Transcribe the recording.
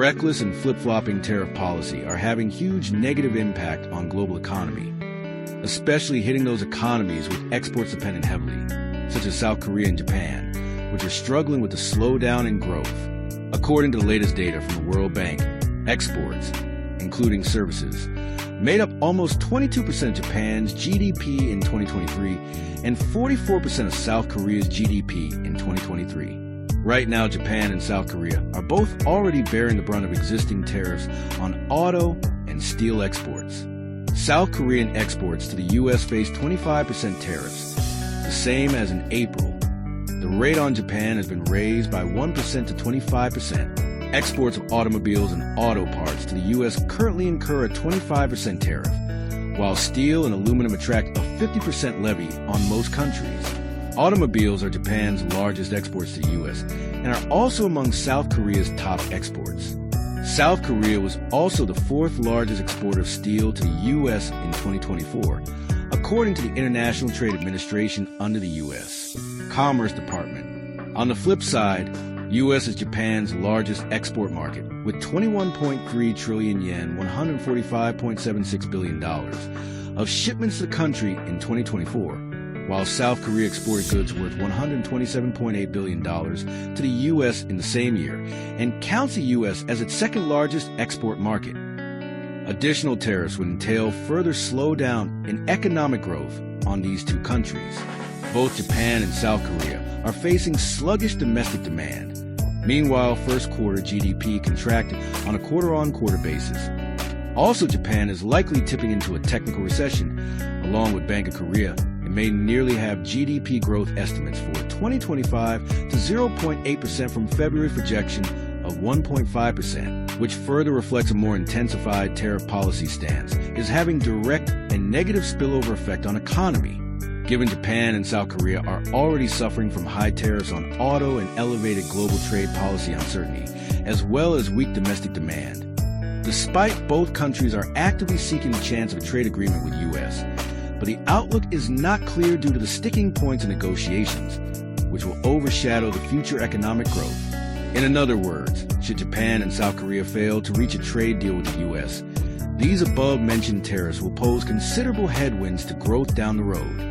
reckless and flip-flopping tariff policy are having huge negative impact on global economy, especially hitting those economies with exports dependent heavily, such as South Korea and Japan, which are struggling with the slowdown in growth. According to the latest data from the World Bank, exports, including services, made up almost 22% of Japan's GDP in 2023 and 44% of South Korea's GDP in 2023. Right now, Japan and South Korea are both already bearing the brunt of existing tariffs on auto and steel exports. South Korean exports to the U.S. face 25% tariffs, the same as in April. The rate on Japan has been raised by 1% to 25%. Exports of automobiles and auto parts to the U.S. currently incur a 25% tariff, while steel and aluminum attract a 50% levy on most countries. Automobiles are Japan's largest exports to the U.S. and are also among South Korea's top exports. South Korea was also the fourth largest exporter of steel to the U.S. in 2024, according to the International Trade Administration under the U.S. Commerce Department. On the flip side, U.S. is Japan's largest export market, with 21.3 trillion yen, $145.76 billion, of shipments to the country in 2024, while South Korea exported goods worth $127.8 billion to the U.S. in the same year, and counts the U.S. as its second largest export market. Additional tariffs would entail further slowdown in economic growth on these two countries. Both Japan and South Korea are facing sluggish domestic demand. Meanwhile, first quarter GDP contracted on a quarter-on-quarter basis. Also, Japan is likely tipping into a technical recession, along with Bank of Korea. It may nearly have GDP growth estimates for 2025 to 0.8% from February projection of 1.5%, which further reflects a more intensified tariff policy stance, is having direct and negative spillover effect on economy, given Japan and South Korea are already suffering from high tariffs on auto and elevated global trade policy uncertainty, as well as weak domestic demand. Despite both countries are actively seeking the chance of a trade agreement with the U.S., but the outlook is not clear due to the sticking points in negotiations, which will overshadow the future economic growth. In other words, should Japan and South Korea fail to reach a trade deal with the U.S., these above-mentioned tariffs will pose considerable headwinds to growth down the road.